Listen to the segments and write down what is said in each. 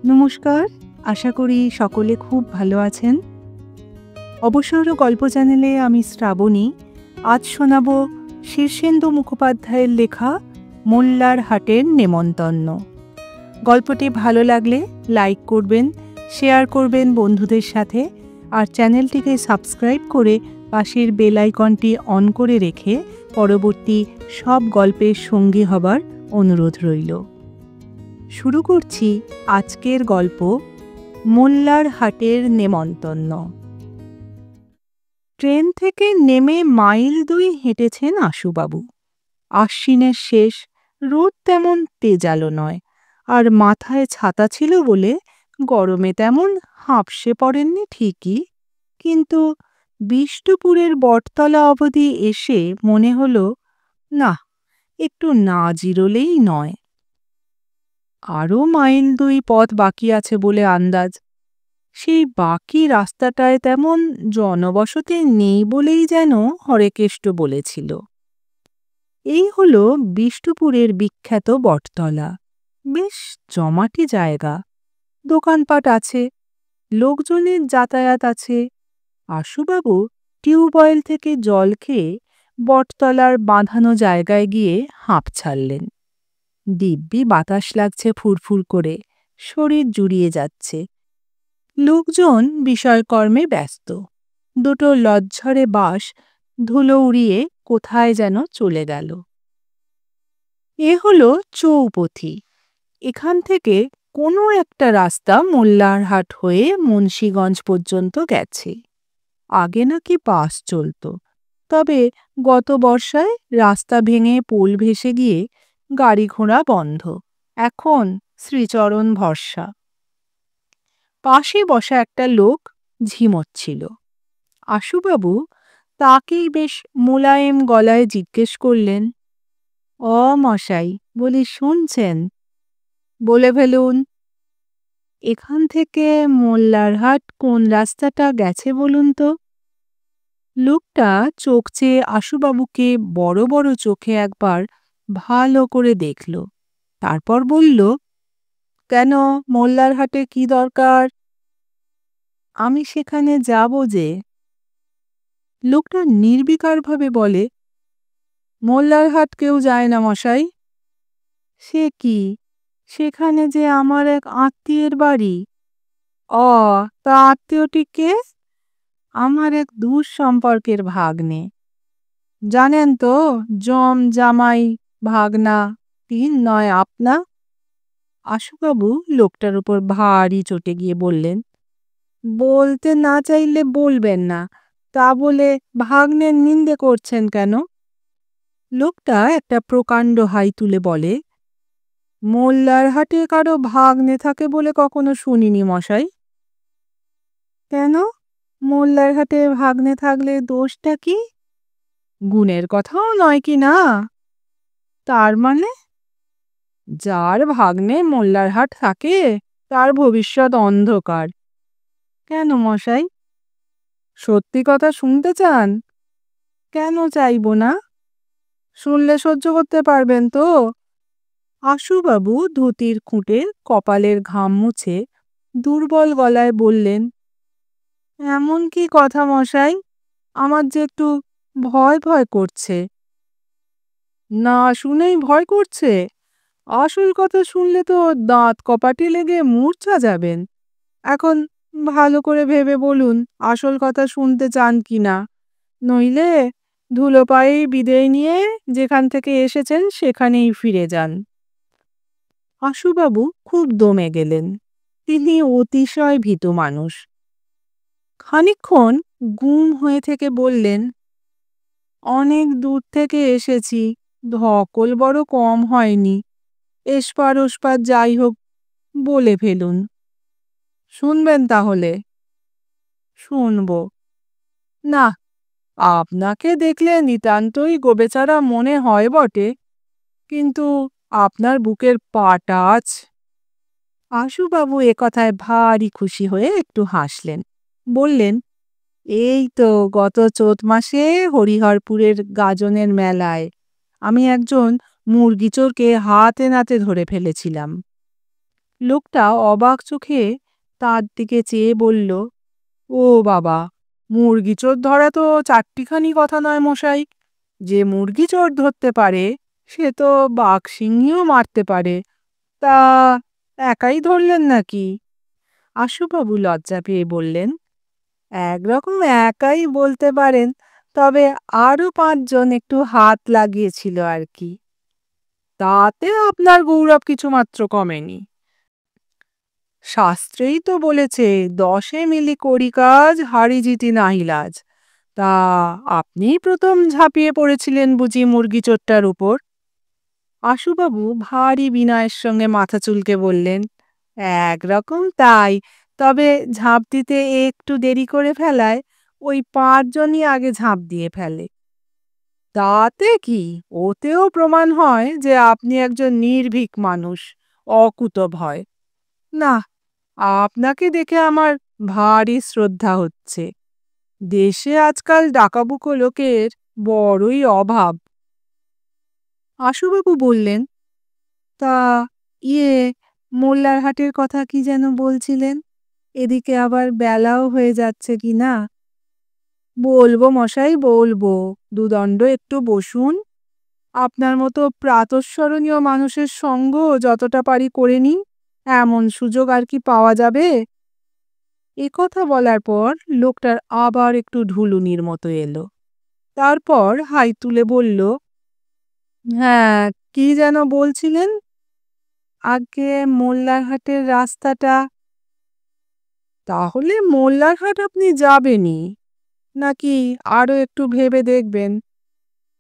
নমস্কার, আশা করি সকলে খুব ভালো আছেন। অবসর গল্প চ্যানেলে আমি শ্রাবণী। আজ শোনাব শীর্ষেন্দু মুখোপাধ্যায়ের লেখা মোল্লার হাটের নেমন্তন্ন। গল্পটি ভালো লাগলে লাইক করবেন, শেয়ার করবেন বন্ধুদের সাথে, আর চ্যানেলটিকে সাবস্ক্রাইব করে পাশের বেল আইকনটি অন করে রেখে পরবর্তী সব গল্পের সঙ্গী হবার অনুরোধ রইল। শুরু করছি আজকের গল্প মোল্লার হাটের নেমন্তন্ন। ট্রেন থেকে নেমে মাইল ২ হেঁটেছেন আশুবাবু। আশ্বিনের শেষ, রোদ তেমন তেজালো নয়, আর মাথায় ছাতা ছিল বলে গরমে তেমন হাঁপসে পড়েননি ঠিকই, কিন্তু বিষ্টুপুরের বটতলা অবধি এসে মনে হলো, না, একটু না জিরোলেই নয়। আরও মাইল ২ পথ বাকি আছে বলে আন্দাজ। সেই বাকি রাস্তাটায় তেমন জনবসতি নেই বলেই যেন হরেকেষ্ট বলেছিল। এই হলো বিষ্টুপুরের বিখ্যাত বটতলা। বেশ জমাটি জায়গা, দোকানপাট আছে, লোকজনের যাতায়াত আছে। আশুবাবু টিউবওয়েল থেকে জল খেয়ে বটতলার বাঁধানো জায়গায় গিয়ে হাঁপ ছাড়লেন। দিব্যি বাতাস লাগছে ফুরফুর করে, শরীর জুড়িয়ে যাচ্ছে। লোকজন বিষয়কর্মে ব্যস্ত। দুটো লজ্ঝরে বাস ধুলো উড়িয়ে কোথায় যেন চলে গেল। এ হলো চৌপথি। এখান থেকে কোনো একটা রাস্তা মোল্লারহাট হয়ে মুন্সীগঞ্জ পর্যন্ত গেছে। আগে নাকি বাস চলত, তবে গত বর্ষায় রাস্তা ভেঙে পোল ভেসে গিয়ে গাড়ি ঘোড়া বন্ধ। এখন শ্রীচরণ ভরসা। পাশে বসা একটা লোক ঝিমোচ্ছিল। আশুবাবু তাকেই বেশ মোলায়েম গলায় জিজ্ঞেস করলেন, "অ মশাই, বলি শুনছেন? বলে ফেলুন, এখান থেকে মোল্লারহাট কোন রাস্তাটা গেছে বলুন তো?" লোকটা চোখ চেয়ে আশুবাবুকে বড় বড় চোখে একবার ভালো করে দেখল, তারপর বলল, "কেন, মোল্লারহাটে কি দরকার?" "আমি সেখানে যাব যে।" লোকটা নির্বিকারভাবে বলে, "মোল্লারহাট কেউ যায় না মশাই।" "সে কি? সেখানে যে আমার এক আত্মীয়ের বাড়ি।" "অ, তা আত্মীয়টি কে?" "আমার এক দূর সম্পর্কের ভাগ্নে। জানেন তো, জম জামাই ভাগনা, ৩ নয় আপনা।" আশুবাবু লোকটার উপর ভারী চটে গিয়ে বললেন, "বলতে না চাইলে বলবেন না, তা বলে ভাগ্নের নিন্দে করছেন কেন?" লোকটা একটা প্রকাণ্ড হাই তুলে বলে, "মোল্লারহাটে কারো ভাগ্নে থাকে বলে কখনো শুনিনি মশাই।" "কেন? মোল্লারহাটে ভাগ্নে থাকলে দোষটা কি? গুণের কথাও নয় কি না?" "তার মানে?" "যার ভাগ্নে মোল্লারহাট থাকে তার ভবিষ্যৎ অন্ধকার।" "কেন মশাই? সত্যি কথা শুনতে চান?" "কেন চাইব না? শুনলে সহ্য করতে পারবেন তো?" আশুবাবু ধুতির খুঁটে কপালের ঘাম মুছে দুর্বল গলায় বললেন, "এমন কি কথা মশাই, আমার যে একটু ভয় ভয় করছে।" "না শুনেই ভয় করছে? আসল কথা শুনলে তো দাঁত কপাটে লেগে মূর্ছা যাবেন। এখন ভালো করে ভেবে বলুন আসল কথা শুনতে চান কি না, নইলে ধুলো পায়েই বিদেয় নিয়ে যেখান থেকে এসেছেন সেখানেই ফিরে যান।" আশুবাবু খুব দমে গেলেন। তিনি অতিশয় ভীতু মানুষ। খানিকক্ষণ গুম হয়ে থেকে বললেন, "অনেক দূর থেকে এসেছি, ধকল বড় কম হয়নি। এসপার ওসপার যাই হোক, বলে ফেলুন।" "শুনবেন তাহলে?" "শুনব।" "না, আপনাকে দেখলে নিতান্তই গোবেচারা মনে হয় বটে, কিন্তু আপনার বুকের পাটাচ।" আশুবাবু একথায় ভারী খুশি হয়ে একটু হাসলেন। বললেন, "এই তো গত চৈত মাসে হরিহরপুরের গাজনের মেলায় আমি একজন মুরগিচোরকে হাতে নাতে ধরে ফেলেছিলাম।" লোকটা অবাক চোখে তার দিকে চেয়ে বলল, ও বাবা, মুরগি চোর ধরা তো চারটিখানি কথা নয় মশাই। যে মুরগি চোর ধরতে পারে সে তো বাঘ সিংহীও মারতে পারে। তা একাই ধরলেন নাকি? আশুবাবু লজ্জা পেয়ে বললেন, একরকম একাই বলতে পারেন, তবে আরো 5 জন একটু হাত লাগিয়েছিল আর কি। তাতে আপনার গৌরব কিছুমাত্র কমেনি। শাস্ত্রেই তো বলেছে, 10 মিলি করি কাজ, হারি জিতি নাহি লাজ। তা আপনিই প্রথম ঝাঁপিয়ে পড়েছিলেন বুঝি মুরগি চোরটার উপর? আশুবাবু ভারী বিনয়ের সঙ্গে মাথা চুলকে বললেন, একরকম তাই, তবে ঝাঁপ দিতে একটু দেরি করে ফেলায় ওই 5 জনই আগে ঝাঁপ দিয়ে ফেলে। তাতে কি, ওতেও প্রমাণ হয় যে আপনি একজন নির্ভীক মানুষ, অকুতভয়। না, আপনাকে দেখে আমার ভারী শ্রদ্ধা হচ্ছে। দেশে আজকাল ডাকাবুকো লোকের বড়ই অভাব। আশুবাবু বললেন, তা ইয়ে, মোল্লার হাটের কথা কি যেন বলছিলেন? এদিকে আবার বেলাও হয়ে যাচ্ছে কি না? বলবো মশাই, বলবো। দুদণ্ড একটু বসুন। আপনার মতো প্রাতঃস্মরণীয় মানুষের সঙ্গ যতটা পারি করে নিই, এমন সুযোগ আর কি পাওয়া যাবে? এ কথা বলার পর লোকটার আবার একটু ঢুলুনির মতো এলো। তারপর হাই তুলে বলল, হ্যাঁ, কি যেন বলছিলেন? আগে মোল্লার হাটের রাস্তাটা। তাহলে মোল্লার হাট আপনি যাবেনই, নাকি আরো একটু ভেবে দেখবেন?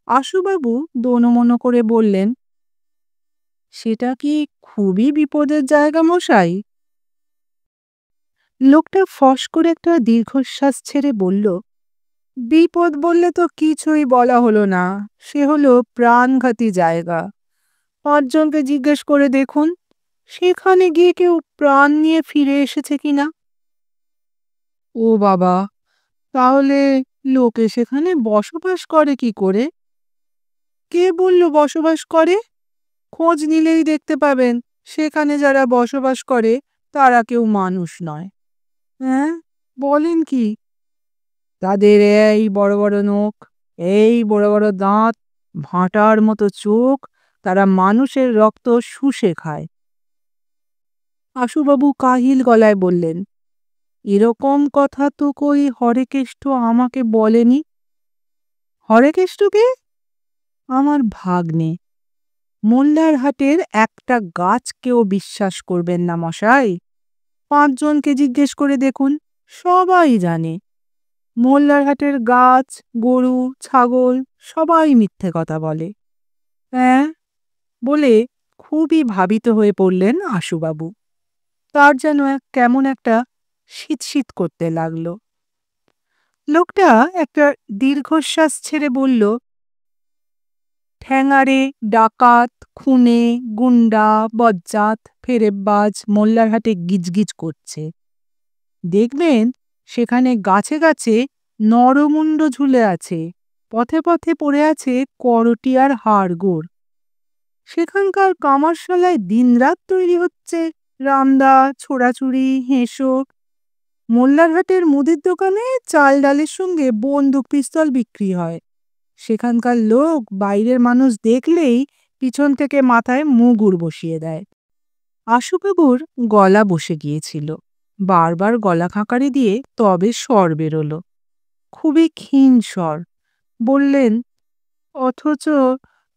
আশুবাবু দোনমনো করে বললেন, সেটা কি খুবই বিপদের জায়গা মশাই? লোকটা ফস করে একটা দীর্ঘশ্বাস ছেড়ে বলল, বিপদ বললে তো কিছুই বলা হলো না, সে হলো প্রাণঘাতী জায়গা। 5 জনকে জিজ্ঞেস করে দেখুন সেখানে গিয়ে কেউ প্রাণ নিয়ে ফিরে এসেছে কিনা। ও বাবা, তাহলে লোকে সেখানে বসবাস করে কি করে? কে বলল বসবাস করে? খোঁজ নিলেই দেখতে পাবেন সেখানে যারা বসবাস করে তারা কেউ মানুষ নয়। হ্যাঁ, বলেন কি? তাদের এই বড় বড় নখ, এই বড় বড় দাঁত, ভাঁটার মতো চোখ, তারা মানুষের রক্ত শুষে খায়। আশুবাবু কাহিল গলায় বললেন, এরকম কথা তো কই হরেকেষ্ট আমাকে বলেনি। হরেকেষ্টকে? আমার ভাগ্নে। মোল্লার হাটের একটা গাছ কেউ বিশ্বাস করবেন না মশাই। 5 জনকে জিজ্ঞেস করে দেখুন, সবাই জানে মোল্লার হাটের গাছ, গরু, ছাগল সবাই মিথ্যে কথা বলে। হ্যাঁ, বলে খুবই ভাবিত হয়ে পড়লেন আশুবাবু। তার যেন কেমন একটা শীত শীত করতে লাগলো। লোকটা একটা দীর্ঘশ্বাস ছেড়ে বলল, ঠ্যাঙাড়ে, ডাকাত, খুনে, গুন্ডা, বজ্জাত, ফেরেববাজ মোল্লার হাটে গিজগিজ করছে। দেখবেন সেখানে গাছে গাছে নরমুণ্ড ঝুলে আছে, পথে পথে পড়ে আছে করটি আর হাড়গোড়। সেখানকার কামারশালায় দিনরাত তৈরি হচ্ছে রামদা, ছোড়াছুড়ি, হেঁসো। মোল্লার হাটের মুদির দোকানে চাল ডালের সঙ্গে বন্দুক পিস্তল বিক্রি হয়। সেখানকার লোক বাইরের মানুষ দেখলেই পিছন থেকে মাথায় মুগুর বসিয়ে দেয়। আশুবাবুর গলা বসে গিয়েছিল, বারবার গলা খাঁকারি দিয়ে তবে স্বর বেরোলো, খুবই ক্ষীণ স্বর। বললেন, অথচ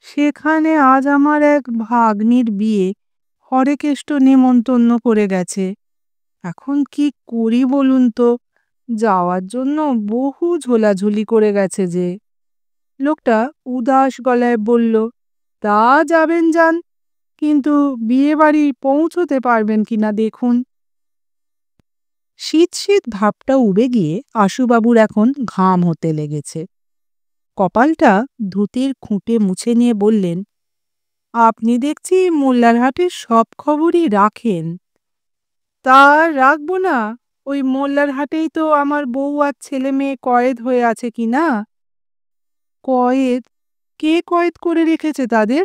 সেখানে আজ আমার এক ভাগ্নির বিয়ে, হরেকেষ্ট নেমন্তন্ন করে গেছে। এখন কি করি বলুন তো? যাওয়ার জন্য বহু ঝোলাঝুলি করে গেছে যে। লোকটা উদাস গলায় বলল, তা যাবেন যান, কিন্তু বিয়ে বাড়ি পৌঁছতে পারবেন কিনা দেখুন। শীত শীত ভাবটা উবে গিয়ে আশুবাবুর এখন ঘাম হতে লেগেছে। কপালটা ধুতির খুঁটে মুছে নিয়ে বললেন, আপনি দেখছি মোল্লার হাটের সব খবরই রাখেন। তা রাখবো না? ওই মোল্লার হাটেই তো আমার বউ আর ছেলে মেয়ে কয়েদ হয়ে আছে কি না? কয়েদ? কে কয়েদ করে রেখেছে তাদের?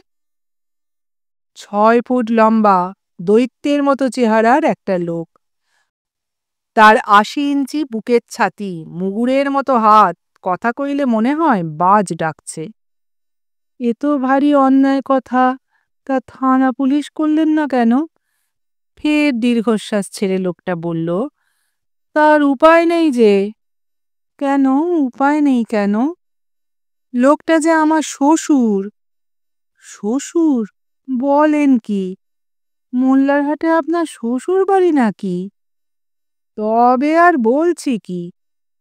6 ফুট লম্বা, দৈত্যের মতো চেহারার একটা লোক। তার ৮০ ইঞ্চি বুকের ছাতি, মুগুরের মতো হাত, কথা কইলে মনে হয় বাজ ডাকছে। এ তো ভারী অন্যায় কথা। তা থানা পুলিশ করলেন না কেন? ফের দীর্ঘশ্বাস ছেড়ে লোকটা বলল, তার উপায় নেই যে। কেন উপায় নেই কেন? লোকটা যে আমার শ্বশুর। শ্বশুর? বলেন কি? মোল্লারহাটে আপনার শ্বশুর বাড়ি নাকি? তবে আর বলছি কি,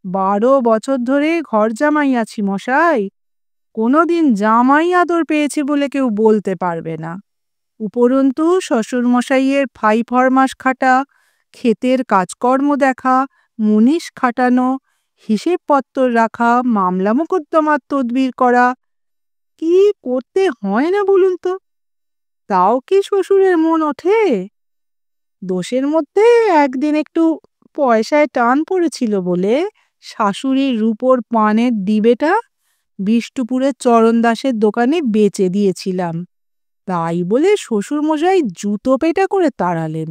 ১২ বছর ধরে ঘর জামাই আছি মশাই। কোনোদিন জামাই আদর পেয়েছি বলে কেউ বলতে পারবে না। উপরন্তু শ্বশুরমশাইয়ের ফাই ফরমাস খাটা, ক্ষেতের কাজকর্ম দেখা, মুনিশ খাটানো, হিসেবপত্তর রাখা, মামলা মোকদ্দমার তদবির করা, কি করতে হয় না বলুন তো? তাও কি শ্বশুরের মন ওঠে? দোষের মধ্যে একদিন একটু পয়সায় টান পড়েছিল বলে শাশুড়ির রূপোর পানের ডিবেটা বিষ্টুপুরের চরণ দাসের দোকানে বেচে দিয়েছিলাম। তাই বলে শ্বশুরমশাই জুতো পেটা করে তাড়ালেন।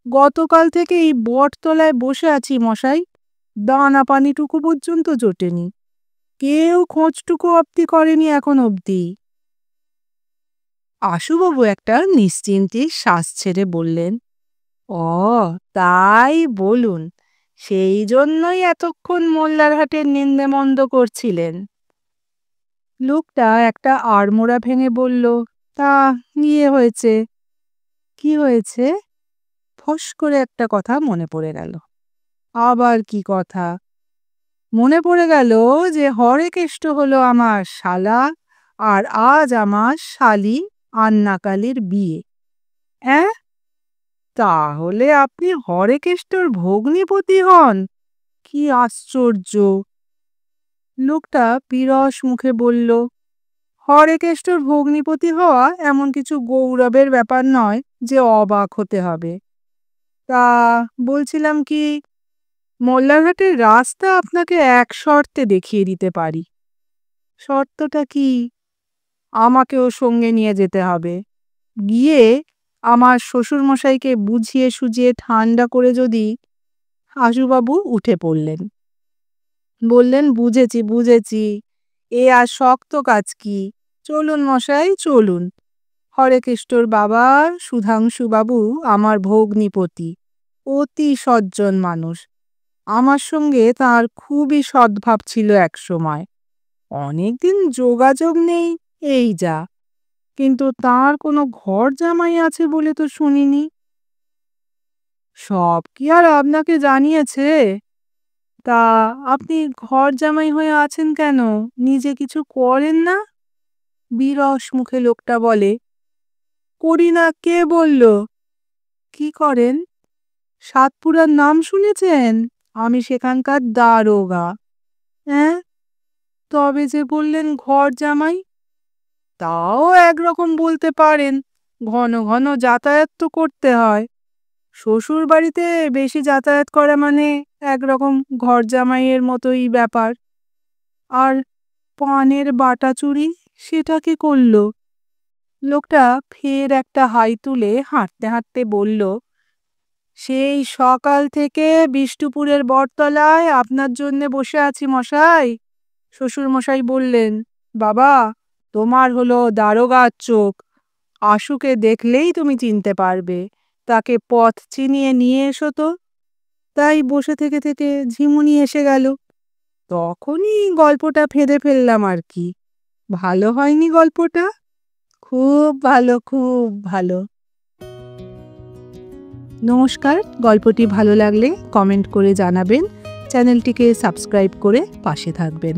গতকাল থেকে এই বটতলায় বসে আছি মশাই, দানা পানিটুকু পর্যন্ত জোটেনি। কেউ খোঁজটুকু অব্দি করেনি এখন অব্দি। আশুবাবু একটা নিশ্চিন্তে শ্বাস ছেড়ে বললেন, ও তাই বলুন, সেই জন্যই এতক্ষণ মোল্লারহাটের নিন্দেমন্দ করছিলেন। লোকটা একটা আড়মোড়া ভেঙে বলল, তা ইয়ে হয়েছে। কি হয়েছে? ফস করে একটা কথা মনে পড়ে গেল। আবার কি কথা? মনে পড়ে গেল যে হরেকেষ্ট হলো আমার শালা, আর আজ আমার শালি আন্নাকালীর বিয়ে। অ্যাঁ? তাহলে আপনি হরেকেষ্টর ভগ্নিপতি হন? কি আশ্চর্য! লোকটা বিরস মুখে বলল, হরেকেষ্টর ভগ্নিপতি হওয়া এমন কিছু গৌরবের ব্যাপার নয় যে অবাক হতে হবে। তা বলছিলাম কি, মোল্লারহাটের রাস্তা আপনাকে এক শর্তে দেখিয়ে দিতে পারি। শর্তটা কি? আমাকেও সঙ্গে নিয়ে যেতে হবে। গিয়ে আমার শ্বশুরমশাইকে বুঝিয়ে সুঝিয়ে ঠান্ডা করে যদি। আশুবাবু উঠে পড়লেন, বললেন, বুঝেছি বুঝেছি, এ আর শক্ত কাজ কি? চলুন মশাই চলুন। হরেকেষ্টর বাবা সুধাংশুবাবু আমার ভগ্নিপতি, অতি সজ্জন মানুষ। আমার সঙ্গে তার খুবই সদ্ভাব ছিল একসময়। অনেকদিন যোগাযোগ নেই, এই যা। কিন্তু তার কোনো ঘর জামাই আছে বলে তো শুনিনি। সব কি আর আপনাকে জানিয়েছে? তা আপনি ঘর জামাই হয়ে আছেন কেন? নিজে কিছু করেন না? বিরস মুখে লোকটা বলে, করি না কে বলল? কি করেন? সাতপুরার নাম শুনেছেন? আমি সেখানকার দারোগা। হ্যাঁ? তবে যে বললেন ঘর জামাই? তাও একরকম বলতে পারেন। ঘন ঘন যাতায়াত তো করতে হয়। শ্বশুর বাড়িতে বেশি যাতায়াত করা মানে একরকম ঘর জামাইয়ের মতোই ব্যাপার। আর পানের বাটা চুরি, সেটা কে করল? লোকটা ফের একটা হাই তুলে হাঁটতে হাঁটতে বলল, সেই সকাল থেকে বিষ্টুপুরের বটতলায় আপনার জন্যে বসে আছি মশাই। শ্বশুর মশাই বললেন, বাবা, তোমার হলো দারোগার চোখ, আশুকে দেখলেই তুমি চিনতে পারবে, তাকে পথ চিনিয়ে নিয়ে এসো তো। তাই বসে থেকে থেকে ঝিমুনি এসে গেল। তখনই গল্পটা ফেঁদে ফেললাম আর কি। ভালো হয়নি গল্পটা? খুব ভালো, খুব ভালো। নমস্কার। গল্পটি ভালো লাগলে কমেন্ট করে জানাবেন, চ্যানেলটিকে সাবস্ক্রাইব করে পাশে থাকবেন।